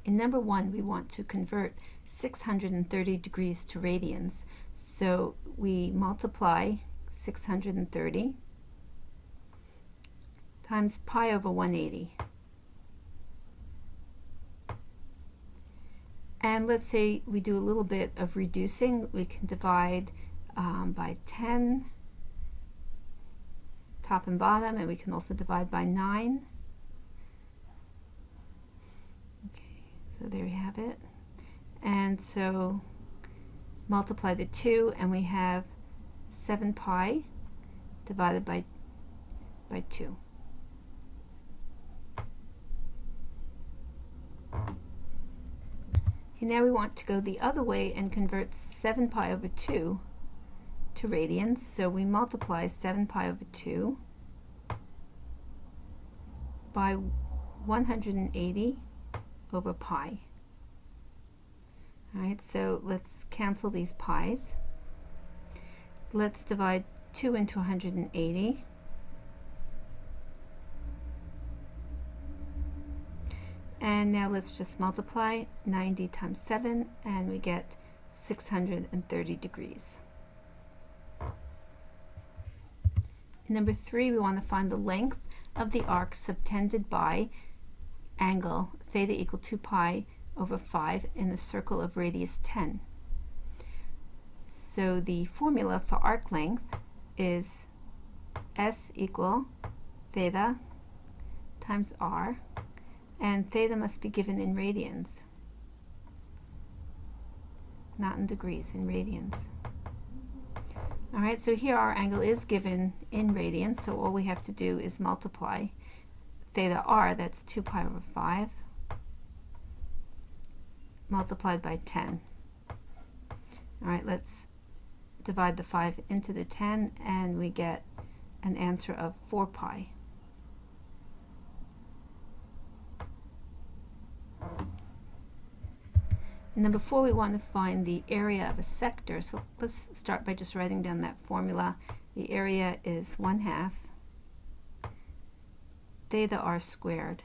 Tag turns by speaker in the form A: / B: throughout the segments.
A: in number 1, we want to convert 630 degrees to radians. So we multiply 630 times pi over 180. And let's say we do a little bit of reducing. We can divide by 10, top and bottom, and we can also divide by 9. Okay, so there you have it. And so multiply the 2, and we have 7 pi divided by 2. Okay, now we want to go the other way and convert 7 pi over 2 to radians. So we multiply 7 pi over 2 by 180 over pi. Alright, so let's cancel these pi's. Let's divide 2 into 180. And now let's just multiply 90 times 7, and we get 630 degrees. In number 3, we want to find the length of the arc subtended by angle theta equal 2 pi over 5 in a circle of radius 10. So the formula for arc length is S equal theta times r, and theta must be given in radians, not in degrees, in radians. Alright, so here our angle is given in radians, so all we have to do is multiply theta r, that's 2 pi over 5, multiplied by 10. Alright, let's divide the 5 into the 10, and we get an answer of 4 pi. In number 4, we want to find the area of a sector. So let's start by just writing down that formula. The area is 1/2 theta r squared.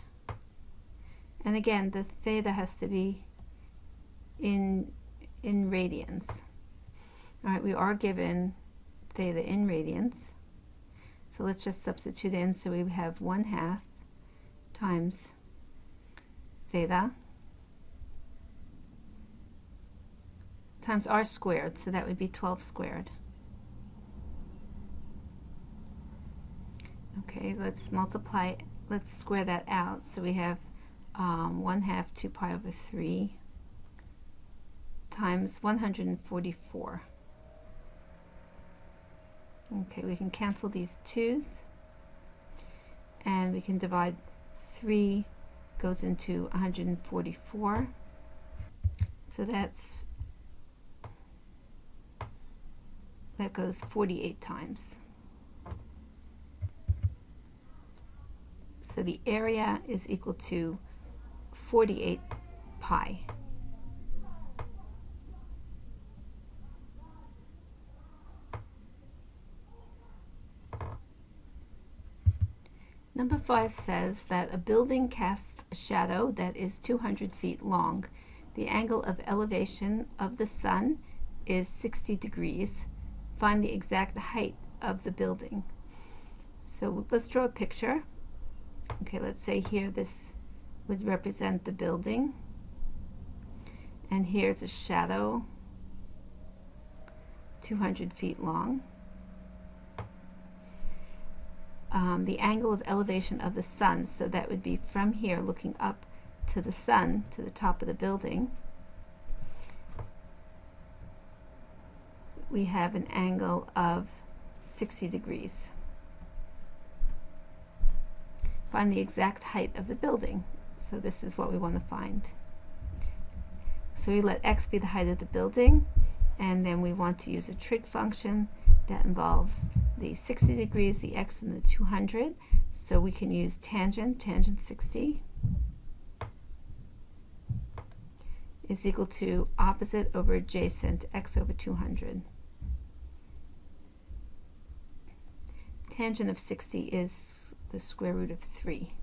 A: And again, the theta has to be in radians. Alright, we are given theta in radians. So let's just substitute in. So we have 1/2 times theta times r squared, so that would be 12 squared. Okay, let's square that out. So we have 1/2 2 pi over 3 times 144. Okay, we can cancel these 2's, and we can divide 3 goes into 144. So that goes 48 times. So the area is equal to 48 pi. Number 5 says that a building casts a shadow that is 200 feet long. The angle of elevation of the sun is 60 degrees. Find the exact height of the building. So let's draw a picture. Okay, let's say here this would represent the building, and here's a shadow 200 feet long. The angle of elevation of the sun, so that would be from here looking up to the sun, to the top of the building. We have an angle of 60 degrees. Find the exact height of the building. So this is what we want to find. So we let x be the height of the building, and then we want to use a trig function that involves the 60 degrees, the x, and the 200. So we can use tangent 60 is equal to opposite over adjacent, x over 200. Tangent of 60 is the square root of 3.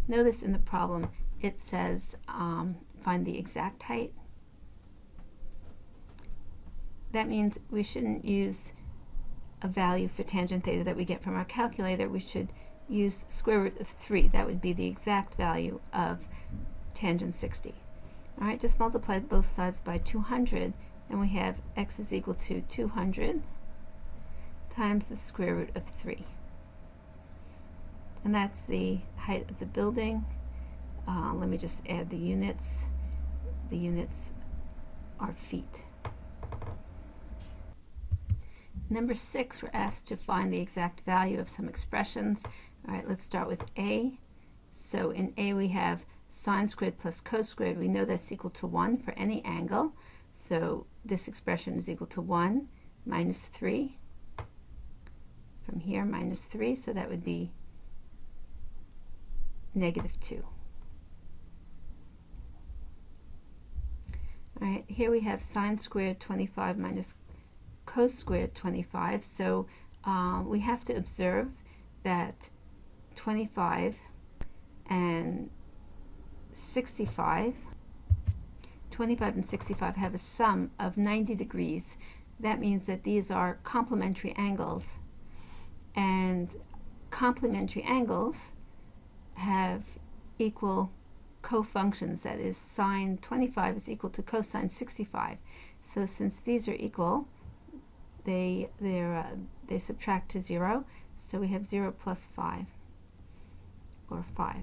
A: Notice in the problem it says find the exact height. That means we shouldn't use a value for tangent theta that we get from our calculator. We should use square root of 3. That would be the exact value of tangent 60. Alright, just multiply both sides by 200, and we have x is equal to 200 times the square root of 3. And that's the height of the building. Let me just add the units. The units are feet. Number 6, we're asked to find the exact value of some expressions. Alright, let's start with A. So in A we have sine squared plus cos squared. We know that's equal to 1 for any angle. So this expression is equal to 1 minus 3. From here, minus 3, so that would be negative 2. Alright, here we have sine squared 25 minus cos squared 25. So we have to observe that 25 and 65 have a sum of 90 degrees. That means that these are complementary angles, and complementary angles have equal cofunctions. That is, sine 25 is equal to cosine 65. So since these are equal, they subtract to 0. So we have 0 plus 5, or 5.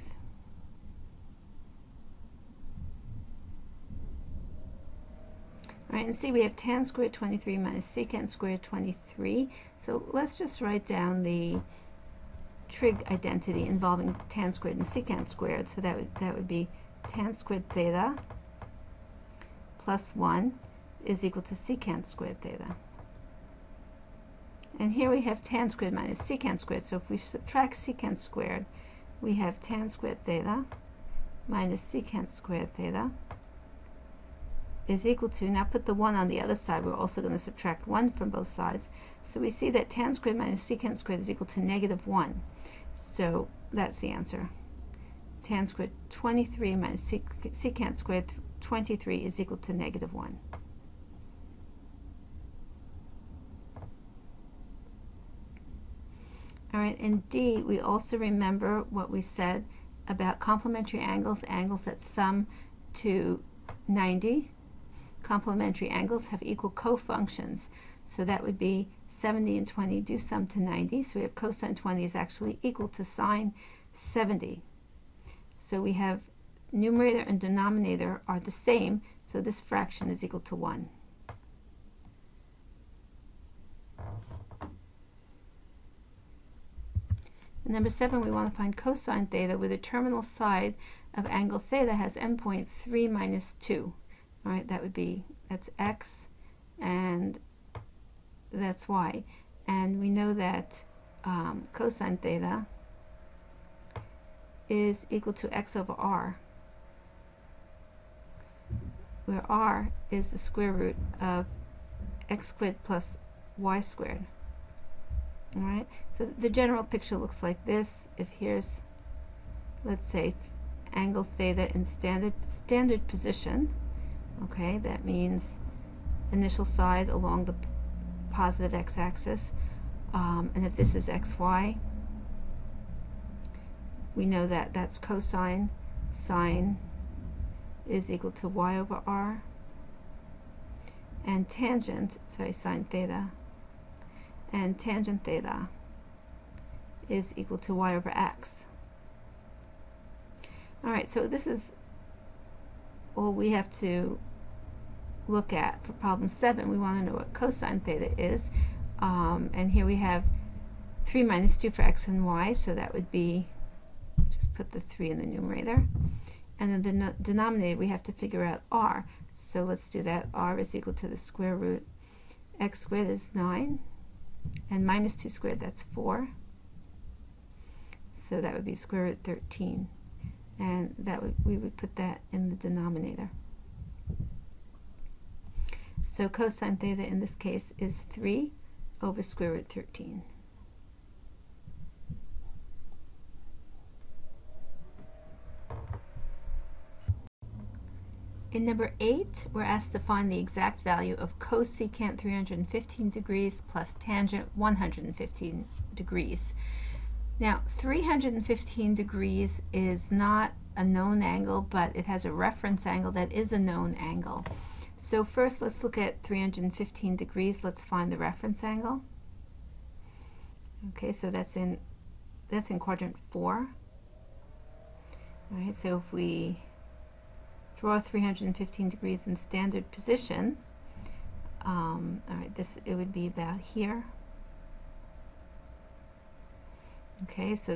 A: Alright, and see, we have tan squared 23 minus secant squared 23. So let's just write down the trig identity involving tan squared and secant squared. So that would be tan squared theta plus 1 is equal to secant squared theta. And here we have tan squared minus secant squared. So if we subtract secant squared, we have tan squared theta minus secant squared theta is equal to, now put the 1 on the other side, we're also going to subtract 1 from both sides. So we see that tan squared minus secant squared is equal to negative 1. So that's the answer. Tan squared 23 minus secant squared 23 is equal to negative 1. Alright, in D, we also remember what we said about complementary angles, angles that sum to 90. Complementary angles have equal cofunctions. So that would be 70 and 20 do sum to 90. So we have cosine 20 is actually equal to sine 70. So we have numerator and denominator are the same, so this fraction is equal to 1. And number 7, we want to find cosine theta where the terminal side of angle theta has endpoint 3 minus 2. Alright, that's x, and that's y. And we know that cosine theta is equal to x over r, where r is the square root of x squared plus y squared. Alright, so the general picture looks like this. If here's, let's say, angle theta in standard position, okay, that means initial side along the positive x-axis, and if this is xy, we know that that's cosine sine is equal to y over r, and tangent, sine theta, and tangent theta is equal to y over x. Alright, so this is all we have to look at for problem 7. We want to know what cosine theta is, and here we have 3 minus 2 for x and y, so that would be, just put the 3 in the numerator, and then the denominator we have to figure out r. So let's do that. R is equal to the square root, x squared is 9, and minus 2 squared, that's 4, so that would be square root 13, and we would put that in the denominator. So cosine theta in this case is 3 over square root 13. In number 8, we're asked to find the exact value of cosecant 315 degrees plus tangent 115 degrees. Now, 315 degrees is not a known angle, but it has a reference angle that is a known angle. So first, let's look at 315 degrees. Let's find the reference angle. Okay, so that's in quadrant 4. All right, so if we draw 315 degrees in standard position, all right, it would be about here. Okay, so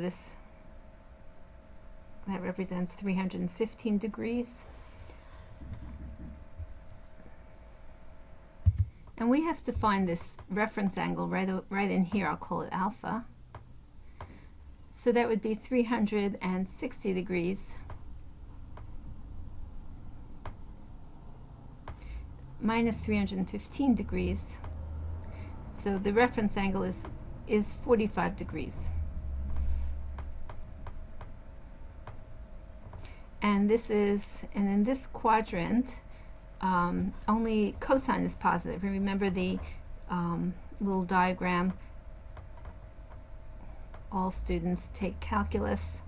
A: that represents 315 degrees. And we have to find this reference angle right in here. I'll call it alpha. So that would be 360 degrees minus 315 degrees. So the reference angle is 45 degrees. And in this quadrant, only cosine is positive. Remember the little diagram. All students take calculus.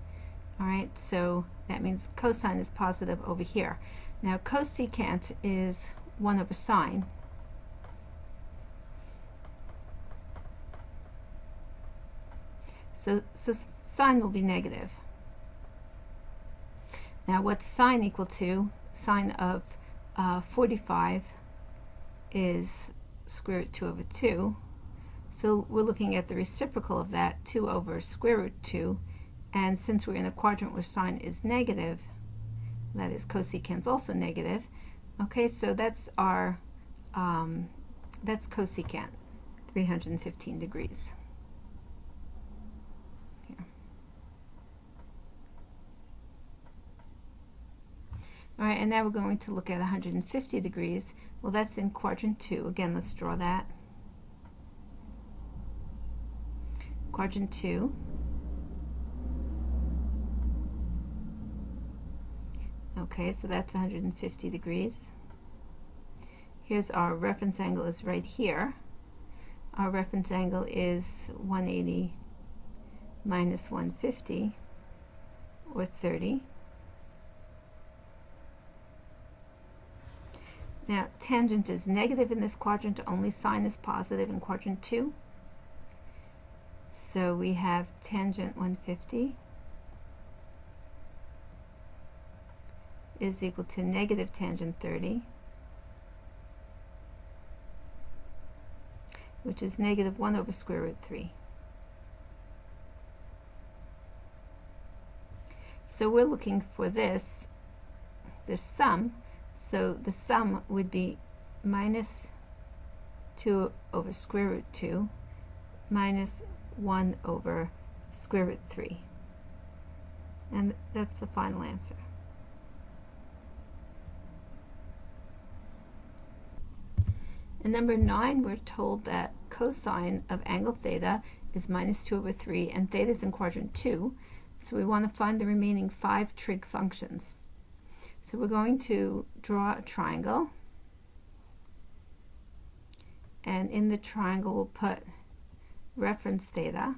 A: All right, so that means cosine is positive over here. Now cosecant is 1 over sine. So sine will be negative. Now what's sine equal to? Sine of 45 is square root 2 over 2. So we're looking at the reciprocal of that, 2 over square root 2. And since we're in a quadrant where sine is negative, that is cosecant's also negative. Okay, so that's our, that's cosecant, 315 degrees. Here. All right, and now we're going to look at 150 degrees. Well, that's in quadrant 2. Again, let's draw that. Quadrant 2. Okay, so that's 150 degrees. Here's our reference angle is right here. Our reference angle is 180 minus 150, or 30. Now, tangent is negative in this quadrant, only sine is positive in quadrant 2. So we have tangent 150 is equal to negative tangent 30, which is negative 1 over square root 3. So we're looking for this sum. So the sum would be minus 2 over square root 2 minus 1 over square root 3. And that's the final answer. In number 9, we're told that cosine of angle theta is minus 2 over 3, and theta is in quadrant 2. So we want to find the remaining 5 trig functions. So we're going to draw a triangle. And in the triangle, we'll put reference theta.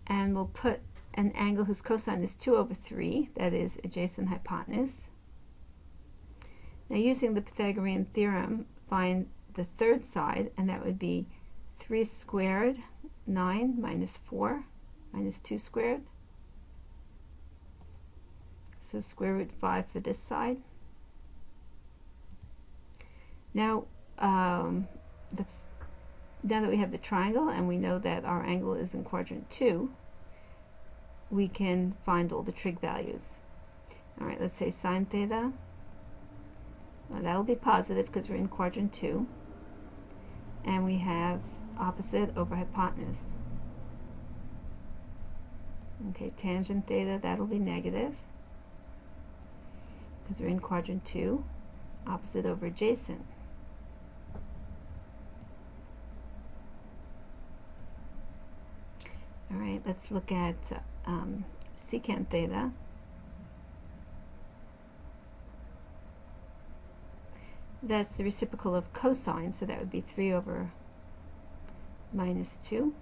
A: And we'll put an angle whose cosine is 2 over 3, that is adjacent hypotenuse. Now, using the Pythagorean theorem, find the third side, and that would be 3 squared, 9, minus 4, minus 2 squared. So square root 5 for this side. Now, now that we have the triangle and we know that our angle is in quadrant 2, we can find all the trig values. All right, let's say sine theta. Well, that'll be positive because we're in quadrant 2. And we have opposite over hypotenuse. Okay, tangent theta, that'll be negative because we're in quadrant 2. Opposite over adjacent. All right, let's look at secant theta. That's the reciprocal of cosine, so that would be 3 over minus 2.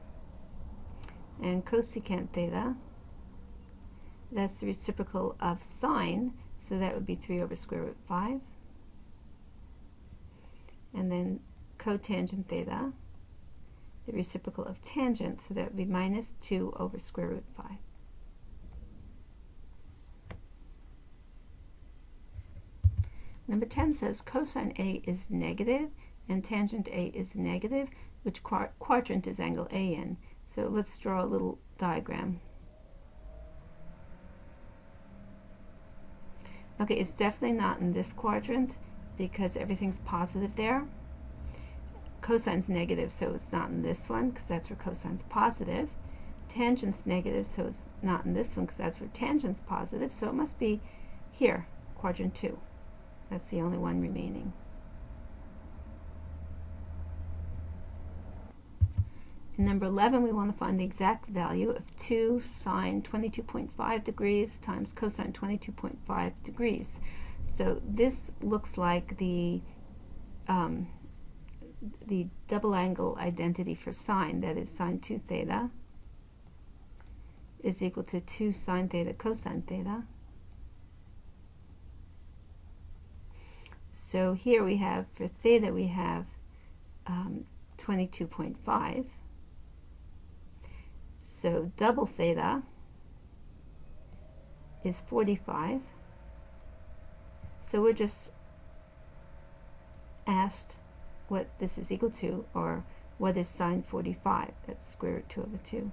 A: And cosecant theta, that's the reciprocal of sine, so that would be 3 over square root 5. And then cotangent theta, the reciprocal of tangent, so that would be minus 2 over square root 5. Number 10 says cosine A is negative and tangent A is negative. Which quadrant is angle A in? So let's draw a little diagram. Okay, it's definitely not in this quadrant because everything's positive there. Cosine's negative, so it's not in this one because that's where cosine's positive. Tangent's negative, so it's not in this one because that's where tangent's positive. So it must be here, quadrant 2. That's the only one remaining. In number 11, we want to find the exact value of 2 sine 22.5 degrees times cosine 22.5 degrees. So this looks like the double angle identity for sine, that is sine 2 theta is equal to 2 sine theta cosine theta. So here we have, for theta, we have 22.5. So double theta is 45. So we're just asked what this is equal to, or what is sine 45? That's square root 2 over 2.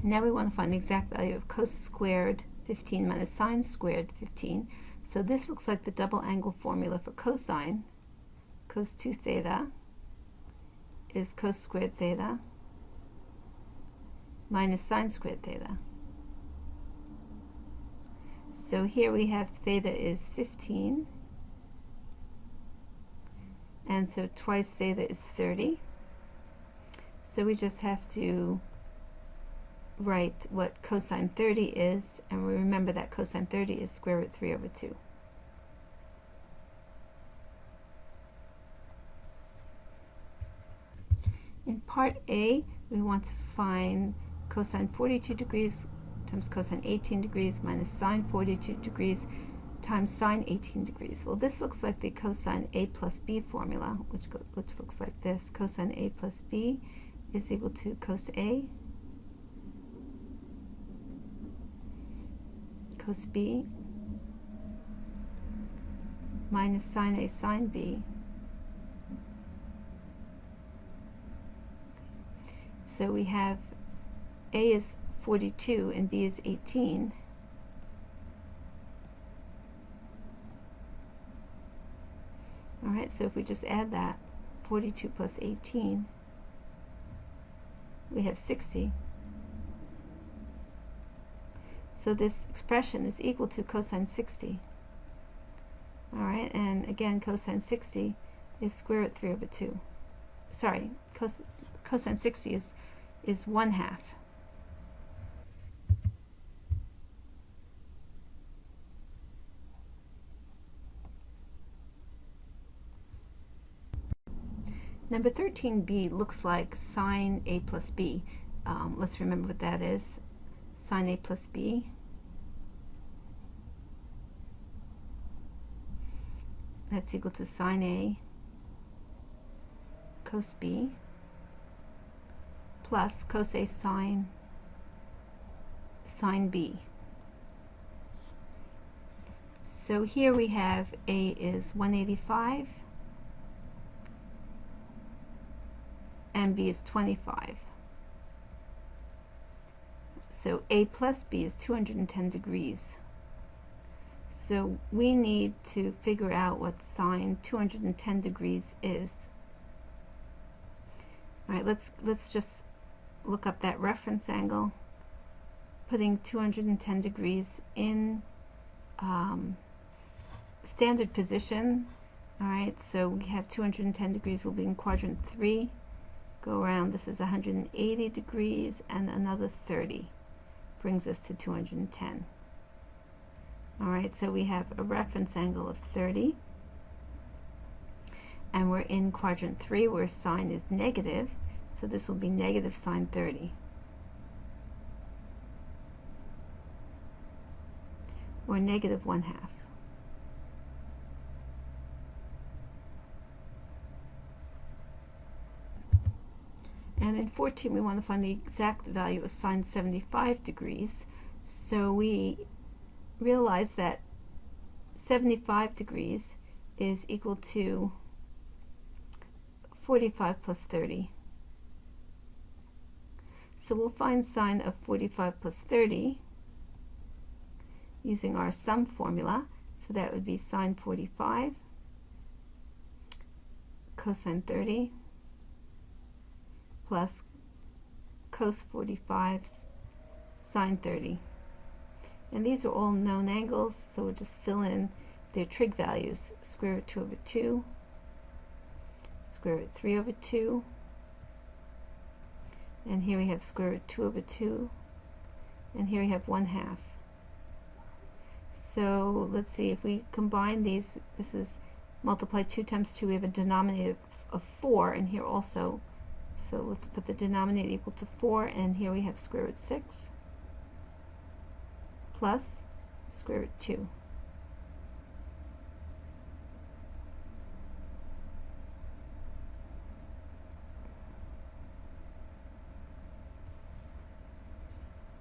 A: Now we want to find the exact value of cos squared 15 minus sine squared 15. So this looks like the double angle formula for cosine. Cos 2 theta is cos squared theta minus sine squared theta. So here we have theta is 15, and so twice theta is 30. So we just have to write what cosine 30 is, and we remember that cosine 30 is square root 3 over 2. In part A, we want to find cosine 42 degrees times cosine 18 degrees minus sine 42 degrees times sine 18 degrees. Well, this looks like the cosine A plus B formula, which looks like this. Cosine A plus B is equal to cos A, cos B, minus sine A sine B. So we have A is 42 and B is 18. Alright, so if we just add that, 42 plus 18, we have 60. So this expression is equal to cosine 60. Alright, and again, cosine 60 is square root 3 over 2. Sorry, cosine 60 is 1/2. Number 13b looks like sine A plus B. Let's remember what that is. Sine A plus B. That's equal to sine A cos B plus cos A sine B. So here we have A is 185 and B is 25. So A plus B is 210 degrees. So we need to figure out what sine 210 degrees is. All right, let's just look up that reference angle, putting 210 degrees in standard position. All right, so we have 210 degrees will be in quadrant 3. Go around, this is 180 degrees and another 30. Brings us to 210. Alright, so we have a reference angle of 30, and we're in quadrant 3 where sine is negative, so this will be negative sine 30. Or negative 1/2. And in 14 we want to find the exact value of sine 75 degrees. So we realize that 75 degrees is equal to 45 plus 30. So we'll find sine of 45 plus 30 using our sum formula. So that would be sine 45 cosine 30 plus cos 45 sine 30. And these are all known angles, so we'll just fill in their trig values. Square root 2 over 2, square root 3 over 2, and here we have square root 2 over 2, and here we have 1/2. So let's see, if we combine these, this is multiply 2 times 2, we have a denominator of 4, and here also, so let's put the denominator equal to 4, and here we have square root 6 plus square root 2.